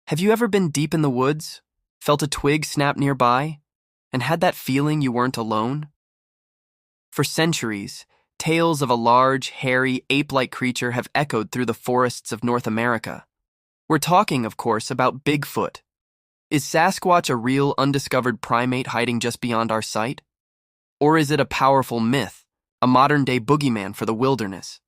Have you ever been deep in the woods, felt a twig snap nearby, and had that feeling you weren't alone? For centuries, tales of a large, hairy, ape-like creature have echoed through the forests of North America. We're talking, of course, about Bigfoot. Is Sasquatch a real, undiscovered primate hiding just beyond our sight? Or is it a powerful myth, a modern-day boogeyman for the wilderness?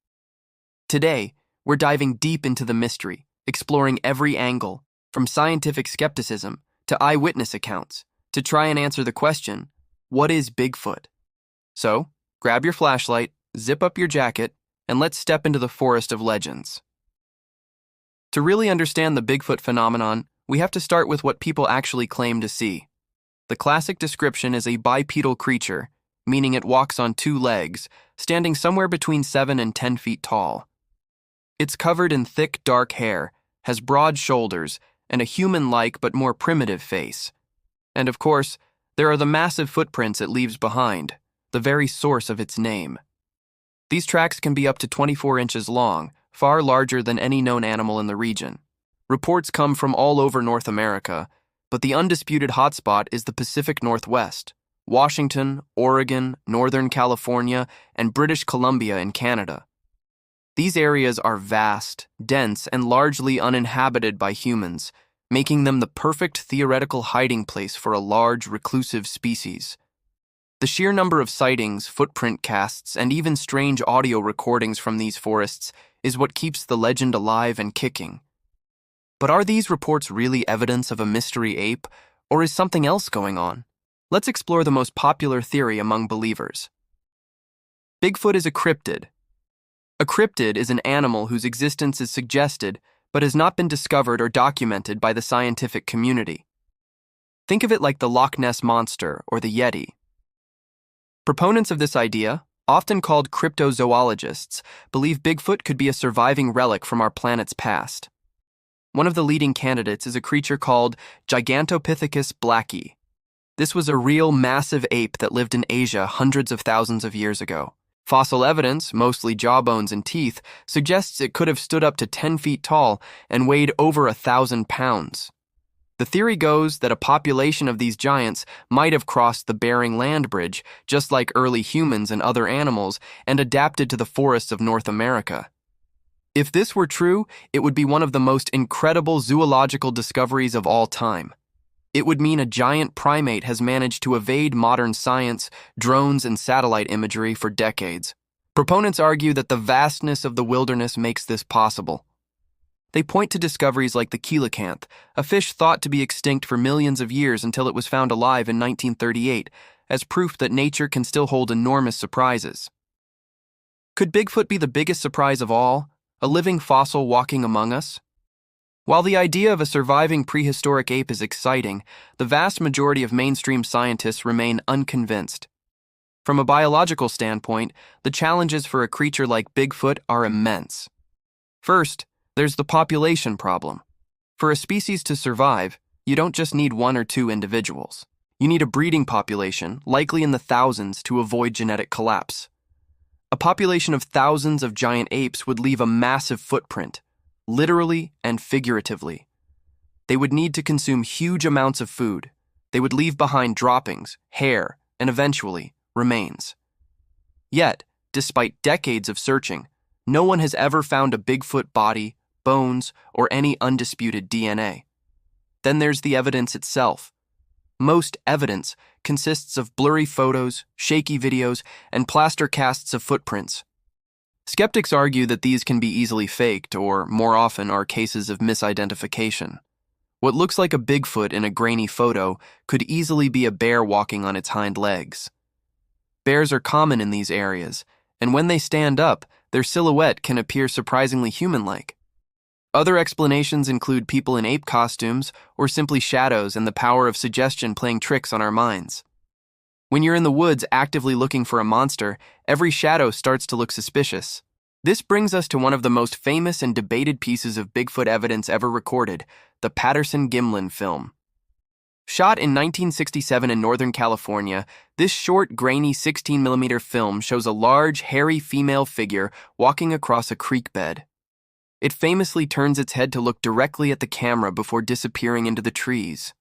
Today, we're diving deep into the mystery, exploring every angle, from scientific skepticism to eyewitness accounts, to try and answer the question, what is Bigfoot? So, grab your flashlight, zip up your jacket, and let's step into the forest of legends. To really understand the Bigfoot phenomenon, we have to start with what people actually claim to see. The classic description is a bipedal creature, meaning it walks on two legs, standing somewhere between 7 and 10 feet tall. It's covered in thick, dark hair, has broad shoulders, and a human-like but more primitive face. And of course, there are the massive footprints it leaves behind, the very source of its name. These tracks can be up to 24 inches long, far larger than any known animal in the region. Reports come from all over North America, but the undisputed hotspot is the Pacific Northwest, Washington, Oregon, Northern California, and British Columbia in Canada. These areas are vast, dense, and largely uninhabited by humans, making them the perfect theoretical hiding place for a large, reclusive species. The sheer number of sightings, footprint casts, and even strange audio recordings from these forests is what keeps the legend alive and kicking. But are these reports really evidence of a mystery ape, or is something else going on? Let's explore the most popular theory among believers. Bigfoot is a cryptid. A cryptid is an animal whose existence is suggested but has not been discovered or documented by the scientific community. Think of it like the Loch Ness Monster or the Yeti. Proponents of this idea, often called cryptozoologists, believe Bigfoot could be a surviving relic from our planet's past. One of the leading candidates is a creature called Gigantopithecus blacki. This was a real massive ape that lived in Asia hundreds of thousands of years ago. Fossil evidence, mostly jawbones and teeth, suggests it could have stood up to 10 feet tall and weighed over 1,000 pounds. The theory goes that a population of these giants might have crossed the Bering Land Bridge, just like early humans and other animals, and adapted to the forests of North America. If this were true, it would be one of the most incredible zoological discoveries of all time. It would mean a giant primate has managed to evade modern science, drones, and satellite imagery for decades. Proponents argue that the vastness of the wilderness makes this possible. They point to discoveries like the coelacanth, a fish thought to be extinct for millions of years until it was found alive in 1938, as proof that nature can still hold enormous surprises. Could Bigfoot be the biggest surprise of all, a living fossil walking among us? While the idea of a surviving prehistoric ape is exciting, the vast majority of mainstream scientists remain unconvinced. From a biological standpoint, the challenges for a creature like Bigfoot are immense. First, there's the population problem. For a species to survive, you don't just need 1 or 2 individuals. You need a breeding population, likely in the thousands, to avoid genetic collapse. A population of thousands of giant apes would leave a massive footprint, literally and figuratively. They would need to consume huge amounts of food. They would leave behind droppings, hair, and eventually, remains. Yet, despite decades of searching, no one has ever found a Bigfoot body, bones, or any undisputed DNA. Then there's the evidence itself. Most evidence consists of blurry photos, shaky videos, and plaster casts of footprints. Skeptics argue that these can be easily faked, or, more often, are cases of misidentification. What looks like a Bigfoot in a grainy photo could easily be a bear walking on its hind legs. Bears are common in these areas, and when they stand up, their silhouette can appear surprisingly human-like. Other explanations include people in ape costumes, or simply shadows and the power of suggestion playing tricks on our minds. When you're in the woods actively looking for a monster, every shadow starts to look suspicious. This brings us to one of the most famous and debated pieces of Bigfoot evidence ever recorded, the Patterson-Gimlin film. Shot in 1967 in Northern California, this short, grainy 16mm film shows a large, hairy female figure walking across a creek bed. It famously turns its head to look directly at the camera before disappearing into the trees.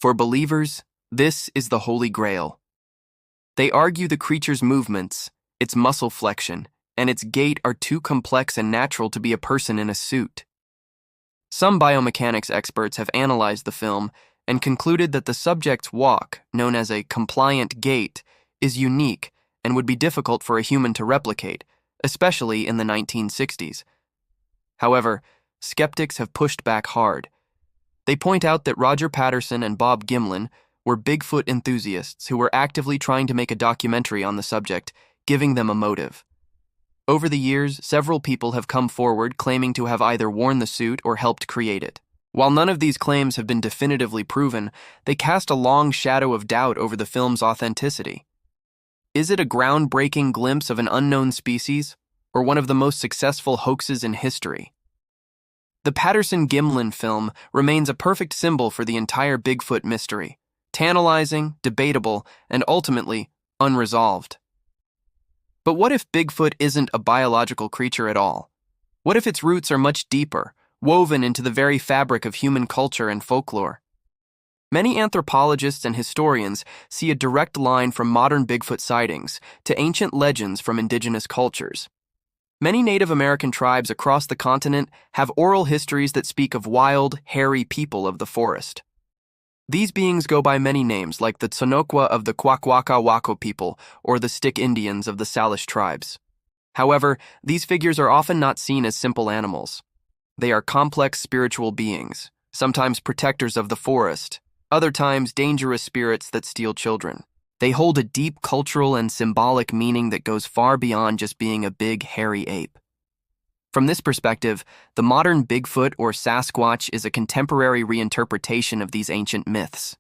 For believers, this is the Holy Grail. They argue the creature's movements, its muscle flexion, and its gait are too complex and natural to be a person in a suit. Some biomechanics experts have analyzed the film and concluded that the subject's walk, known as a compliant gait, is unique and would be difficult for a human to replicate, especially in the 1960s. However, skeptics have pushed back hard. They point out that Roger Patterson and Bob Gimlin were Bigfoot enthusiasts who were actively trying to make a documentary on the subject, giving them a motive. Over the years, several people have come forward claiming to have either worn the suit or helped create it. While none of these claims have been definitively proven, they cast a long shadow of doubt over the film's authenticity. Is it a groundbreaking glimpse of an unknown species, or one of the most successful hoaxes in history? The Patterson-Gimlin film remains a perfect symbol for the entire Bigfoot mystery, tantalizing, debatable, and ultimately unresolved. But what if Bigfoot isn't a biological creature at all? What if its roots are much deeper, woven into the very fabric of human culture and folklore? Many anthropologists and historians see a direct line from modern Bigfoot sightings to ancient legends from indigenous cultures. Many Native American tribes across the continent have oral histories that speak of wild, hairy people of the forest. These beings go by many names, like the Tsonoqua of the Kwakwaka'wako people or the Stick Indians of the Salish tribes. However, these figures are often not seen as simple animals. They are complex spiritual beings, sometimes protectors of the forest, other times dangerous spirits that steal children. They hold a deep cultural and symbolic meaning that goes far beyond just being a big, hairy ape. From this perspective, the modern Bigfoot or Sasquatch is a contemporary reinterpretation of these ancient myths.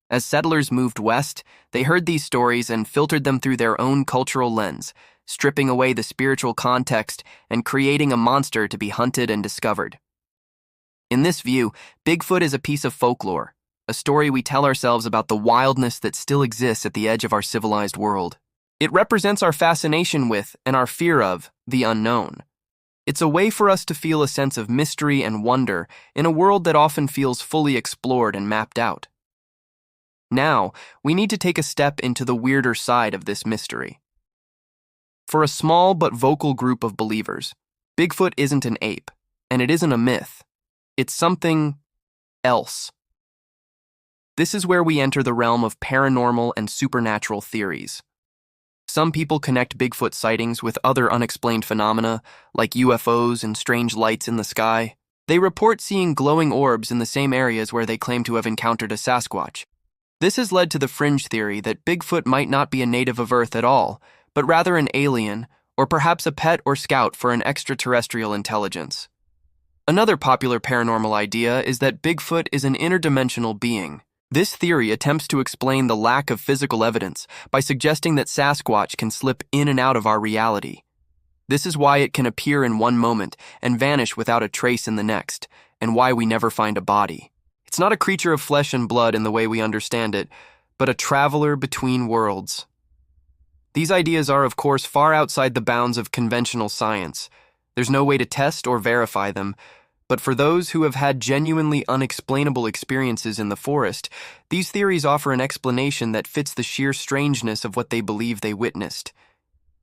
As settlers moved west, they heard these stories and filtered them through their own cultural lens, stripping away the spiritual context and creating a monster to be hunted and discovered. In this view, Bigfoot is a piece of folklore, a story we tell ourselves about the wildness that still exists at the edge of our civilized world. It represents our fascination with and our fear of the unknown. It's a way for us to feel a sense of mystery and wonder in a world that often feels fully explored and mapped out. Now, we need to take a step into the weirder side of this mystery. For a small but vocal group of believers, Bigfoot isn't an ape, and it isn't a myth. It's something else. This is where we enter the realm of paranormal and supernatural theories. Some people connect Bigfoot sightings with other unexplained phenomena, like UFOs and strange lights in the sky. They report seeing glowing orbs in the same areas where they claim to have encountered a Sasquatch. This has led to the fringe theory that Bigfoot might not be a native of Earth at all, but rather an alien, or perhaps a pet or scout for an extraterrestrial intelligence. Another popular paranormal idea is that Bigfoot is an interdimensional being. This theory attempts to explain the lack of physical evidence by suggesting that Sasquatch can slip in and out of our reality. This is why it can appear in one moment and vanish without a trace in the next, and why we never find a body. It's not a creature of flesh and blood in the way we understand it, but a traveler between worlds. These ideas are, of course, far outside the bounds of conventional science. There's no way to test or verify them, but for those who have had genuinely unexplainable experiences in the forest, these theories offer an explanation that fits the sheer strangeness of what they believe they witnessed.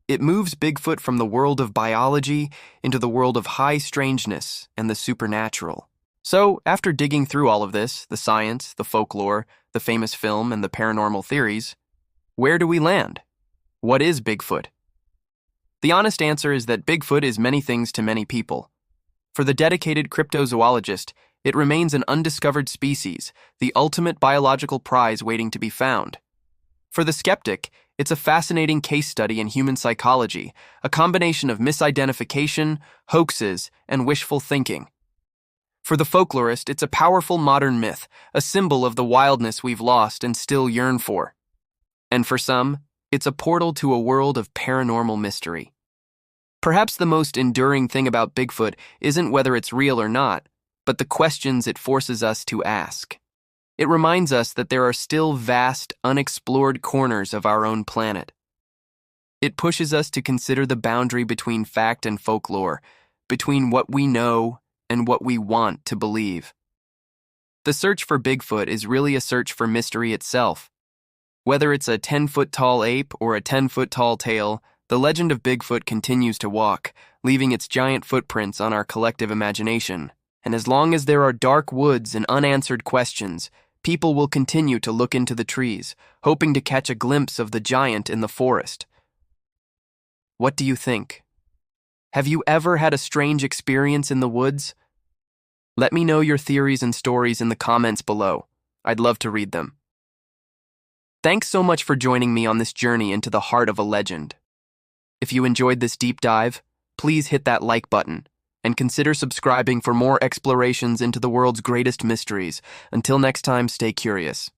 It moves Bigfoot from the world of biology into the world of high strangeness and the supernatural. So, after digging through all of this, the science, the folklore, the famous film, and the paranormal theories, where do we land? What is Bigfoot? The honest answer is that Bigfoot is many things to many people. For the dedicated cryptozoologist, it remains an undiscovered species, the ultimate biological prize waiting to be found. For the skeptic, it's a fascinating case study in human psychology, a combination of misidentification, hoaxes, and wishful thinking. For the folklorist, it's a powerful modern myth, a symbol of the wildness we've lost and still yearn for. And for some, it's a portal to a world of paranormal mystery. Perhaps the most enduring thing about Bigfoot isn't whether it's real or not, but the questions it forces us to ask. It reminds us that there are still vast, unexplored corners of our own planet. It pushes us to consider the boundary between fact and folklore, between what we know and what we want to believe. The search for Bigfoot is really a search for mystery itself. Whether it's a 10-foot-tall ape or a 10-foot-tall tail, the legend of Bigfoot continues to walk, leaving its giant footprints on our collective imagination. And as long as there are dark woods and unanswered questions, people will continue to look into the trees, hoping to catch a glimpse of the giant in the forest. What do you think? Have you ever had a strange experience in the woods? Let me know your theories and stories in the comments below. I'd love to read them. Thanks so much for joining me on this journey into the heart of a legend. If you enjoyed this deep dive, please hit that like button and consider subscribing for more explorations into the world's greatest mysteries. Until next time, stay curious.